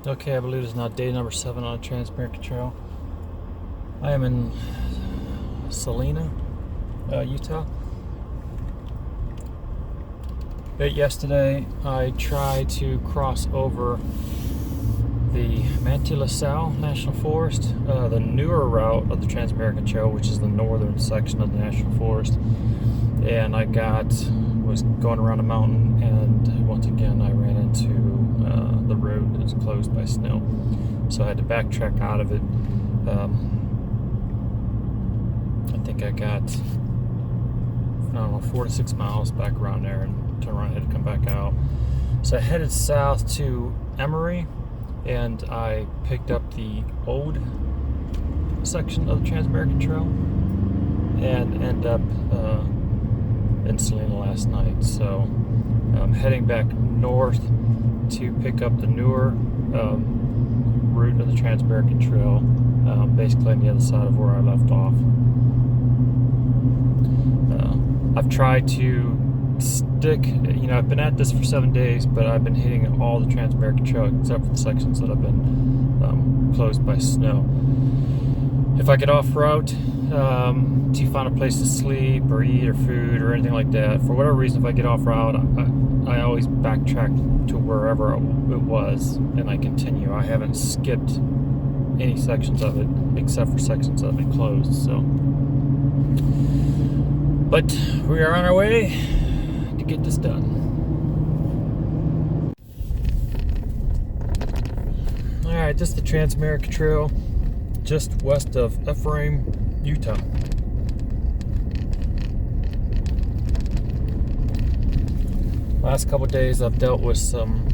Okay, I believe it's now day number 7 on the Trans-American Trail. I am in Salina, Utah. Yesterday, I tried to cross over the Manti La Sal National Forest, the newer route of the Trans-American Trail, which is the northern section of the National Forest. And was going around a mountain, and once again I ran into the road that's closed by snow. So I had to backtrack out of it. I think I got, 4 to 6 miles back around there and turn around and had to come back out. So I headed south to Emory, and I picked up the old section of the Trans-American Trail and ended up in Salina last night. So I'm heading back north to pick up the newer route of the Trans-American Trail, basically on the other side of where I left off. I've tried to stick, I've been at this for 7 days, but I've been hitting all the Trans-American Trail except for the sections that have been closed by snow. If I get off route to find a place to sleep or eat or food or anything like that, for whatever reason, if I get off route, I always backtrack to wherever it was and I continue. I haven't skipped any sections of it except for sections that have been closed. So, but we are on our way to get this done. All right, this is the Trans-American Trail, just west of Ephraim, Utah. Last couple of days I've dealt with some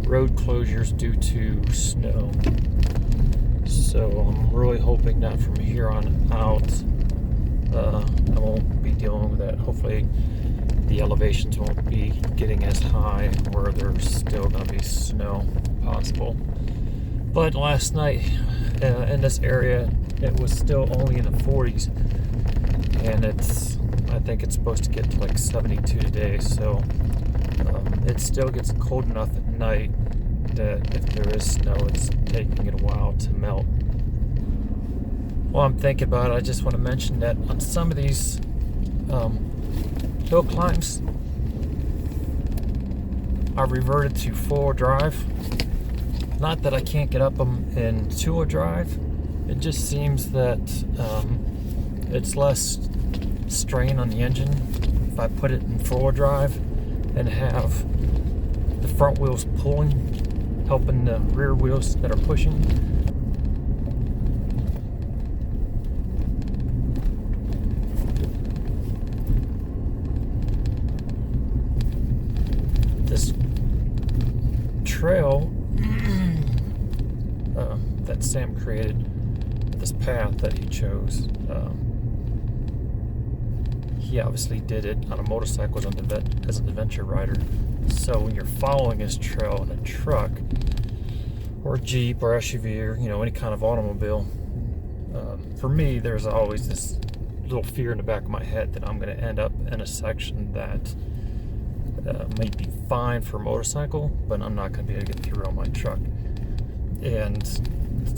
road closures due to snow. So I'm really hoping that from here on out I won't be dealing with that. Hopefully the elevations won't be getting as high where there's still going to be snow possible. But last night in this area, it was still only in the 40s, and I think it's supposed to get to like 72 today. So it still gets cold enough at night that if there is snow, it's taking it a while to melt. While I'm thinking about it, I just want to mention that on some of these hill climbs, I've reverted to 4-wheel drive. Not that I can't get up them in 2-wheel drive. It just seems that it's less strain on the engine if I put it in 4-wheel drive and have the front wheels pulling, helping the rear wheels that are pushing. This trail that Sam created, this path that he chose, he obviously did it on a motorcycle as an adventure rider. So when you're following his trail in a truck or Jeep or SUV or any kind of automobile, for me there's always this little fear in the back of my head that I'm going to end up in a section that might be fine for a motorcycle, but I'm not going to be able to get through on my truck. And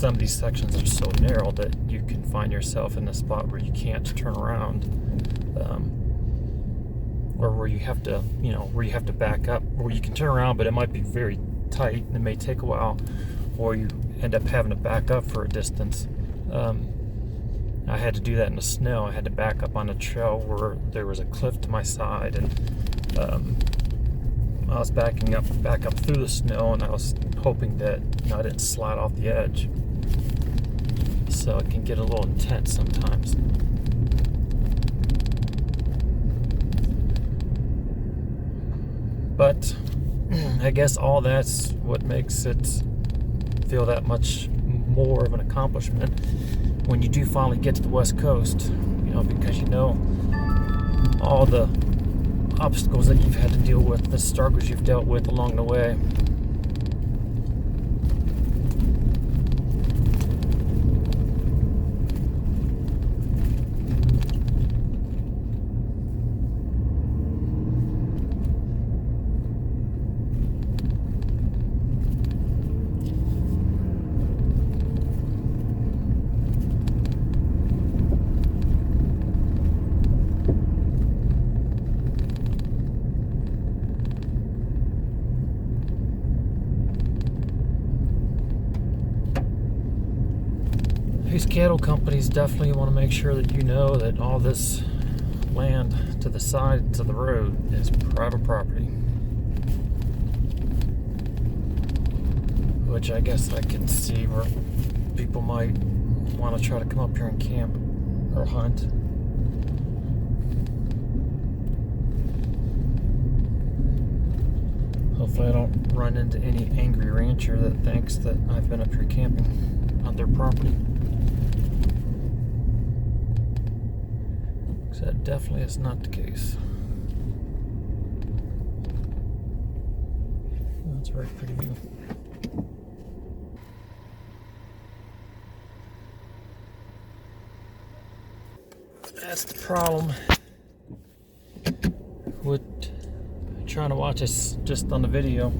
some of these sections are so narrow that you can find yourself in a spot where you can't turn around, or where you have to, where you have to back up, where you can turn around, but it might be very tight and it may take a while, or you end up having to back up for a distance. I had to do that in the snow. I had to back up on a trail where there was a cliff to my side, and I was back up through the snow, and I was hoping that I didn't slide off the edge. So it can get a little intense sometimes. But I guess all that's what makes it feel that much more of an accomplishment when you do finally get to the West Coast, because all the obstacles that you've had to deal with, the struggles you've dealt with along the way. cattle companies definitely want to make sure that you know that all this land to the side to the road is private property. Which I guess I can see where people might want to try to come up here and camp or hunt. Hopefully I don't run into any angry rancher that thinks that I've been up here camping on their property. Because that definitely is not the case. That's a very pretty view. That's the problem with trying to watch this just on the video.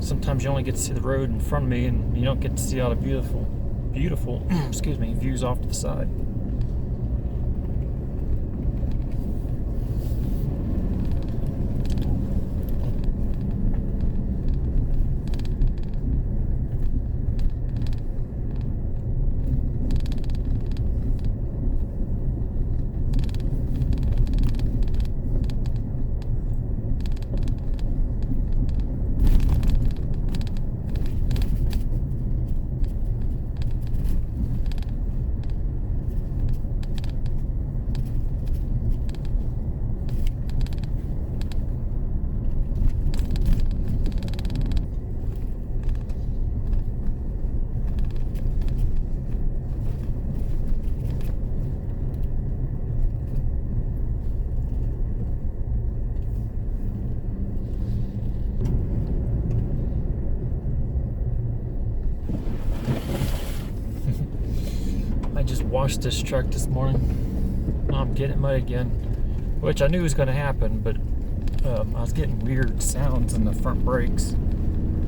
Sometimes you only get to see the road in front of me and you don't get to see all the beautiful excuse me, views off to the side. I just washed this truck this morning. I'm getting mud again, which I knew was going to happen, but I was getting weird sounds in the front brakes.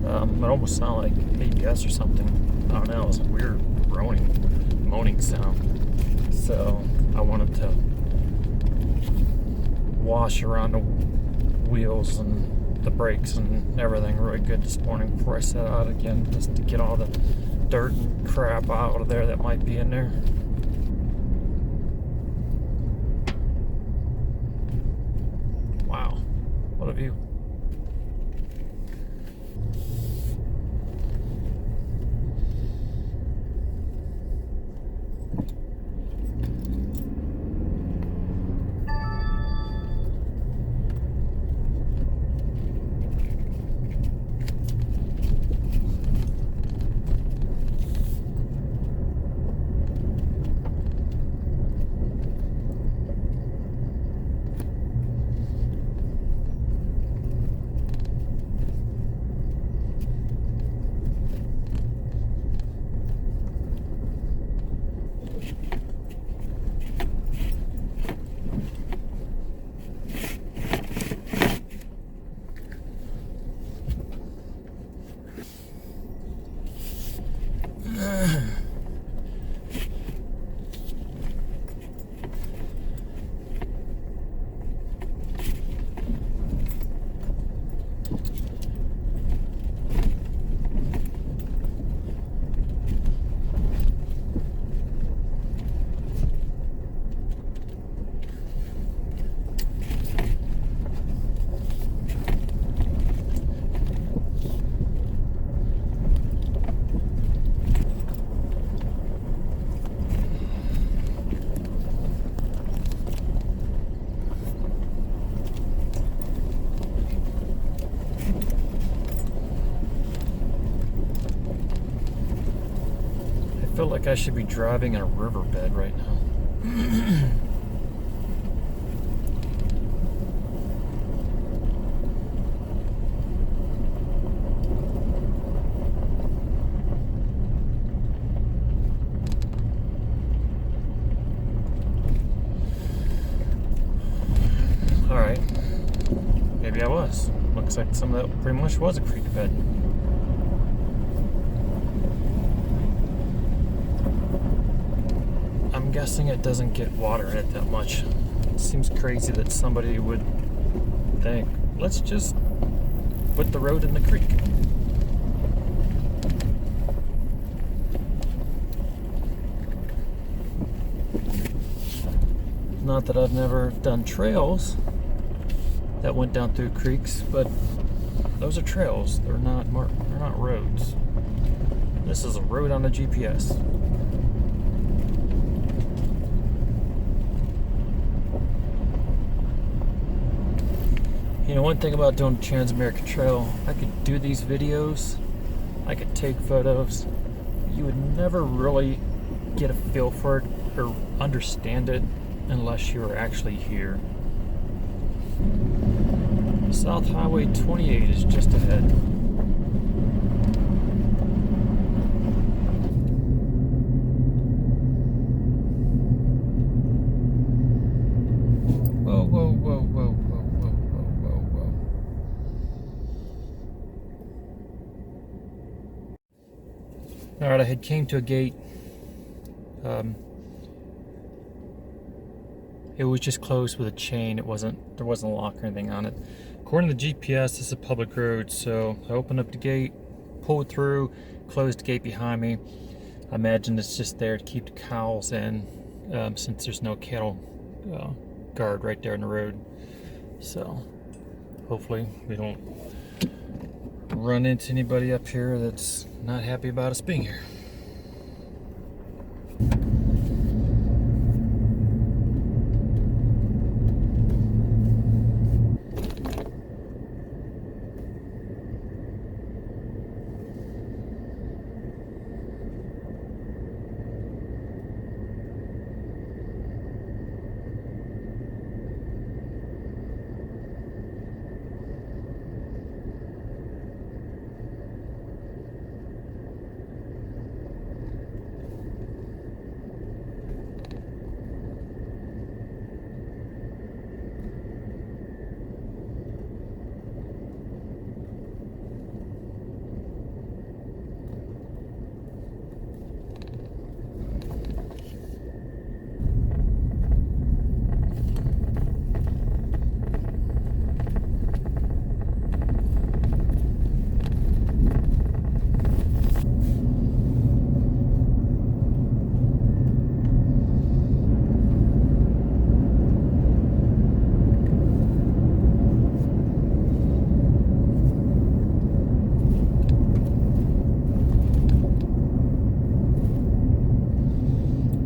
It almost sounded like ABS or something. I don't know, it was a weird moaning sound. So I wanted to wash around the wheels and the brakes and everything really good this morning before I set out again, just to get all the dirt and crap out of there that might be in there. Wow, what a view. I feel like I should be driving in a riverbed right now. Alright. Maybe I was. Looks like some of that pretty much was a creek bed. I'm guessing it doesn't get water in it that much. It seems crazy that somebody would think, let's just put the road in the creek. Not that I've never done trails that went down through creeks, but those are trails. They're not roads. This is a road on a GPS. You know, one thing about doing Trans-American Trail, I could do these videos, I could take photos, you would never really get a feel for it or understand it unless you were actually here. South Highway 28 is just ahead. Whoa, whoa, whoa, whoa, whoa, whoa, whoa, whoa, whoa. Alright, I had came to a gate. It was just closed with a chain. There wasn't a lock or anything on it. According to the GPS, this is a public road, so I opened up the gate, pulled through, closed the gate behind me. I imagine it's just there to keep the cows in, since there's no cattle guard right there in the road. So hopefully we don't run into anybody up here that's not happy about us being here.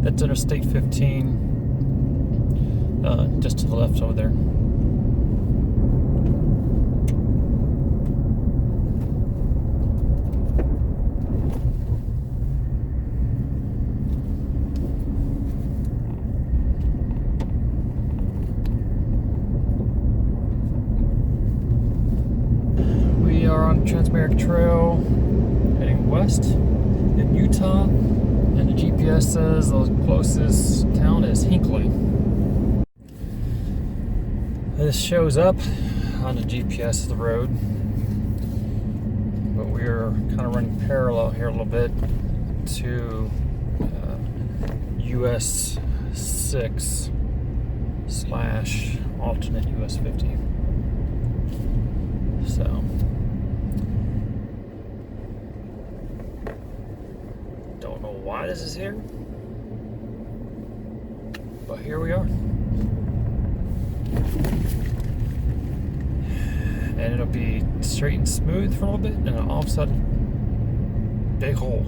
That's Interstate 15, just to the left over there. We are on Trans-American Trail, heading west in Utah. And the GPS says the closest town is Hinckley. This shows up on the GPS as the road, but we're kind of running parallel here a little bit to US 6 / alternate US 50. So don't know why this is here, but here we are. And it'll be straight and smooth for a little bit, and then all of a sudden, big hole.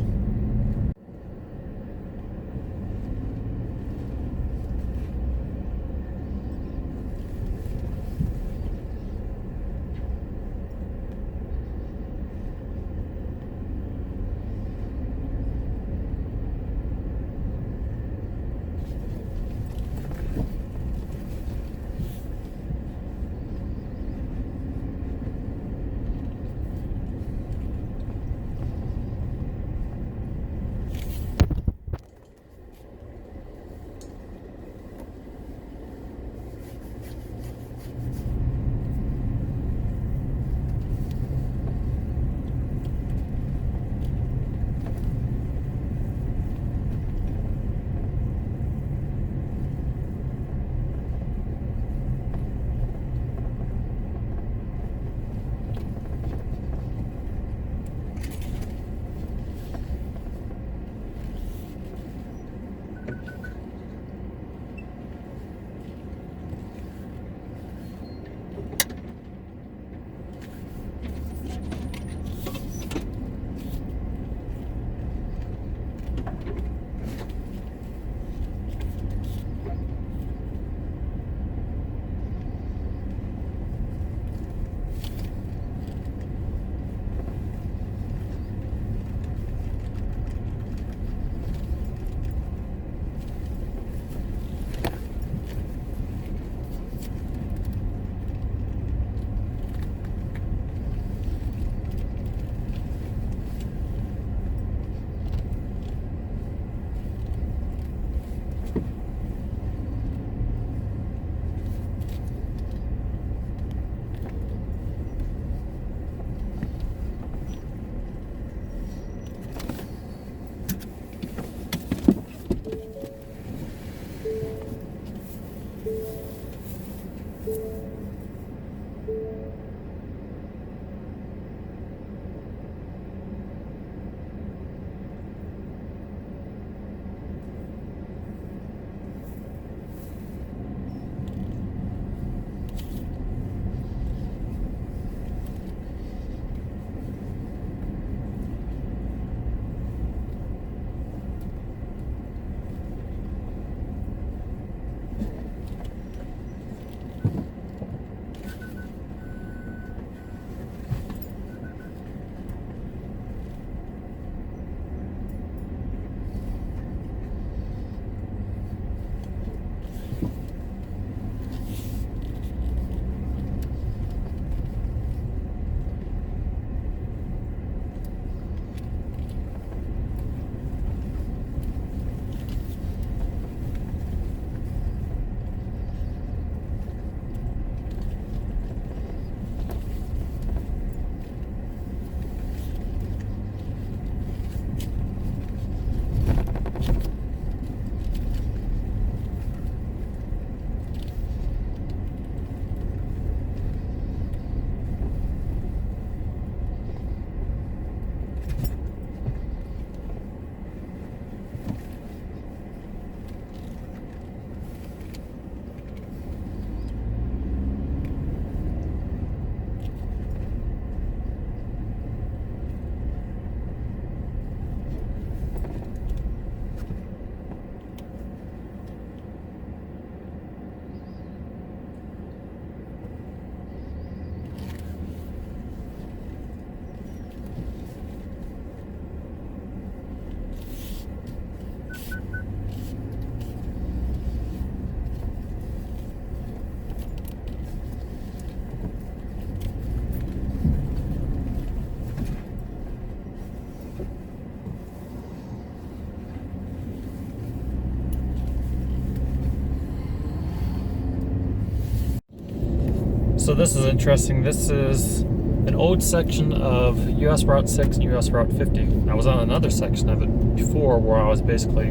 So this is interesting. This is an old section of US Route 6 and US Route 50. I was on another section of it before where I was basically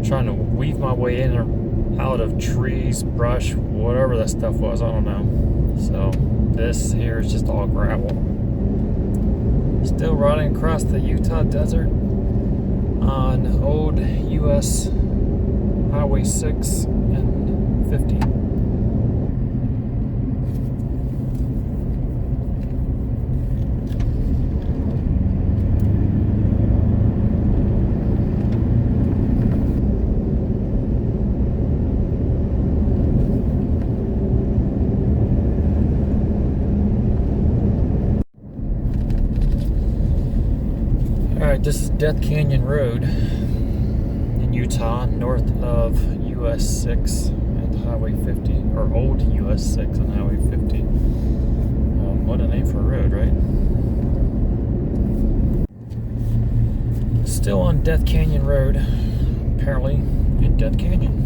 trying to weave my way in or out of trees, brush, whatever that stuff was, I don't know. So this here is just all gravel. Still riding across the Utah desert on old US Highway 6 and 50. Alright, this is Death Canyon Road in Utah, north of US 6 and Highway 50, or old US 6 and Highway 50. What a name for a road, right? Still on Death Canyon Road, apparently in Death Canyon.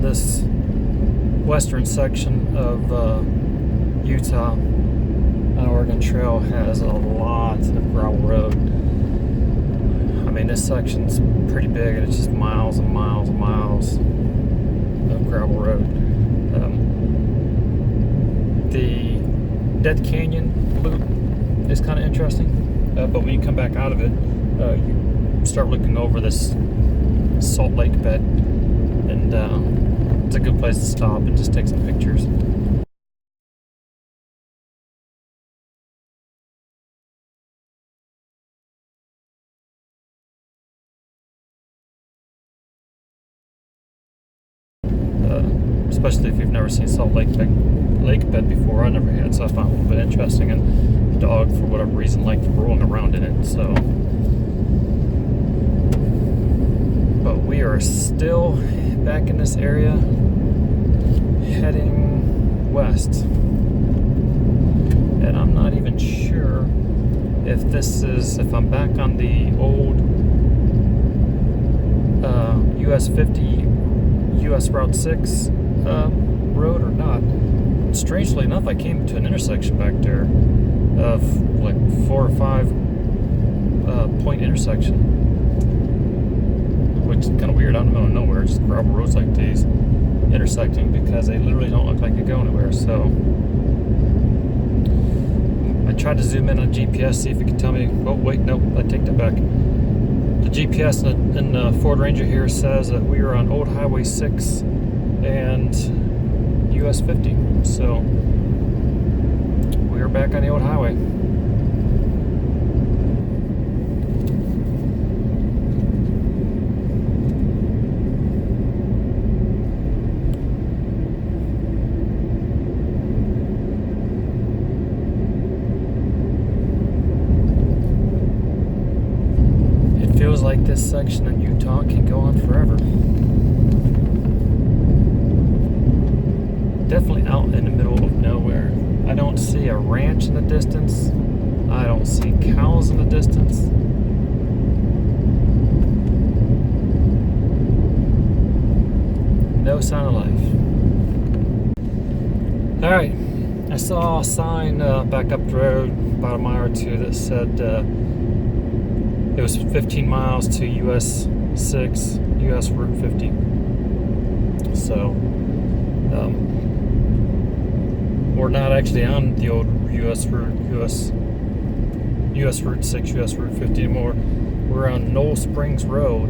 This western section of Utah and Oregon Trail has a lot of gravel road. I mean, this section's pretty big and it's just miles and miles and miles of gravel road. The Death Canyon loop is kind of interesting, but when you come back out of it, you start looking over this salt lake bed, and it's a good place to stop and just take some pictures. Especially if you've never seen salt lake bed before. I never had, so I found it a little bit interesting. And the dog, for whatever reason, liked rolling around in it. So, but we are still back in this area, heading west, and I'm not even sure if I'm back on the old US 50 US Route 6 road or not. Strangely enough, I came to an intersection back there of like 4 or 5 point intersection, which is kind of weird. Out in the middle of nowhere, just gravel roads like these intersecting, because they literally don't look like they go anywhere. So I tried to zoom in on GPS, see if it could tell me. Oh wait, nope, I take that back. The GPS in the Ford Ranger here says that we are on Old Highway 6 and US 50. So we are back on the old highway. Feels like this section in Utah can go on forever. definitely out in the middle of nowhere. I don't see a ranch in the distance. I don't see cows in the distance. No sign of life. All right, I saw a sign back up the road about a mile or two that said it was 15 miles to US 6, US Route 50. So we're not actually on the old US Route 6, US Route 50 anymore. We're on Knoll Springs Road,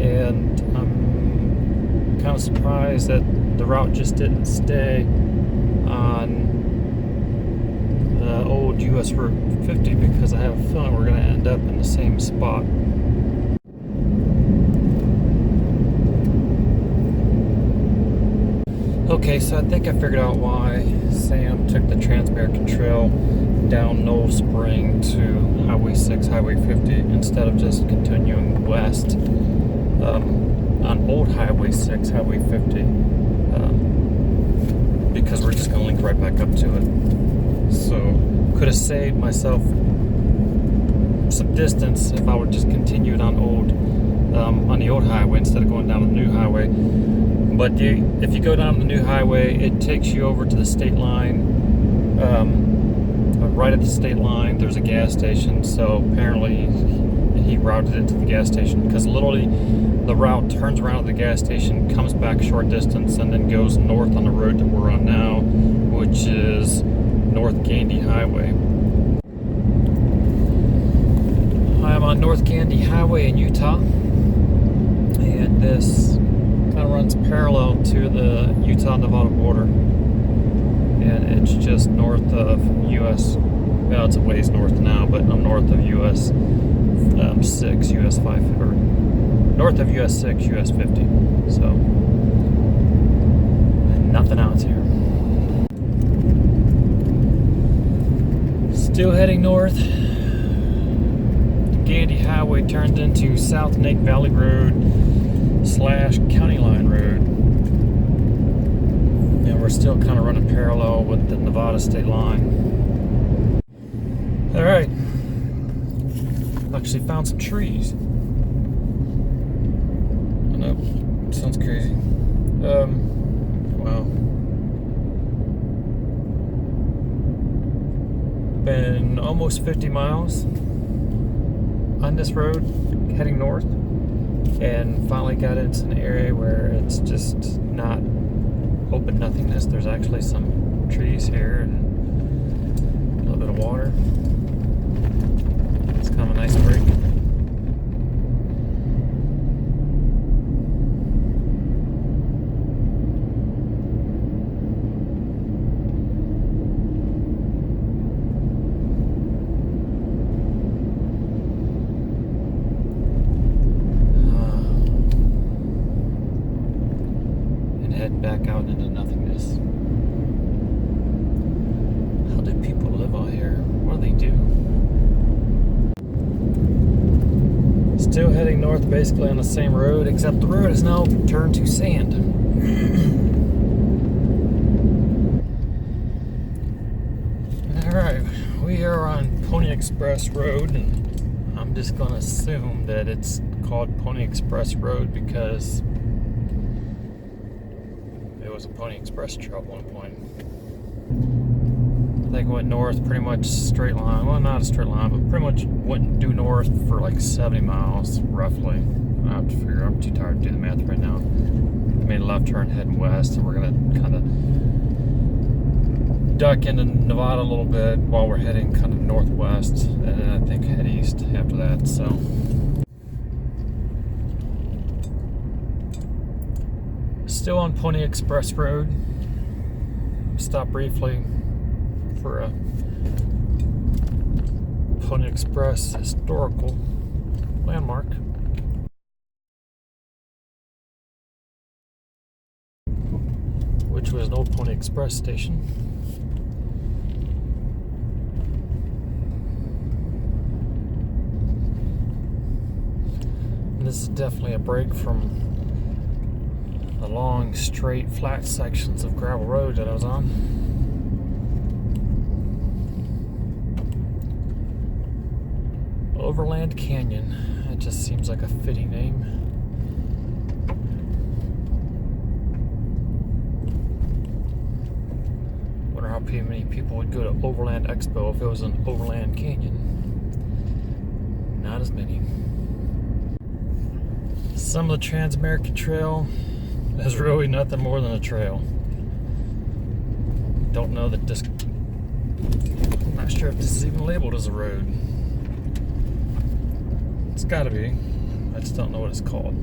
and I'm kind of surprised that the route just didn't stay on the old US Route 50, because I have a feeling we're going to end up in the same spot. Okay, so I think I figured out why Sam took the Trans-American Trail down Knoll Spring to Highway 6, Highway 50, instead of just continuing west on Old Highway 6, Highway 50, because we're just going to link right back up to it. So, could have saved myself some distance if I would just continued on the old highway instead of going down the new highway. But if you go down the new highway, it takes you over to the state line. Right at the state line, there's a gas station. So apparently, he routed it to the gas station, because literally the route turns around at the gas station, comes back a short distance, and then goes north on the road that we're on now, which is North Gandy Highway. I'm on North Gandy Highway in Utah, and this kind of runs parallel to the Utah-Nevada border, and it's just north of US, well, it's a ways north now, but I'm north of US 6, US 5, or north of US 6, US 50, so nothing else here. Still heading north. The Gandy Highway turned into South Snake Valley Road / County Line Road, and we're still kind of running parallel with the Nevada state line. All right, actually found some trees. I know, sounds crazy. Wow. Been almost 50 miles on this road heading north, and finally got into an area where it's just not open nothingness. There's actually some trees here and a little bit of water. It's kind of a nice break. Heading back out into nothingness. How do people live out here? What do they do? Still heading north, basically on the same road, except the road is now turned to sand. Alright, we are on Pony Express Road, and I'm just going to assume that it's called Pony Express Road because it was a Pony Express trail at one point. I think it went north pretty much straight line. Well, not a straight line, but pretty much went due north for like 70 miles, roughly. I have to figure, I'm too tired to do the math right now. Made a left turn heading west, and we're going to kind of duck into Nevada a little bit while we're heading kind of northwest, and then I think head east after that, so. Still on Pony Express Road. Stop briefly for a Pony Express historical landmark. Which was an old Pony Express station. And this is definitely a break from the long, straight, flat sections of gravel road that I was on. Overland Canyon. It just seems like a fitting name. Wonder how many people would go to Overland Expo if it was an Overland Canyon. Not as many. Some of the Trans-American Trail is really nothing more than a trail. Don't know that this... I'm not sure if this is even labeled as a road. It's gotta be. I just don't know what it's called.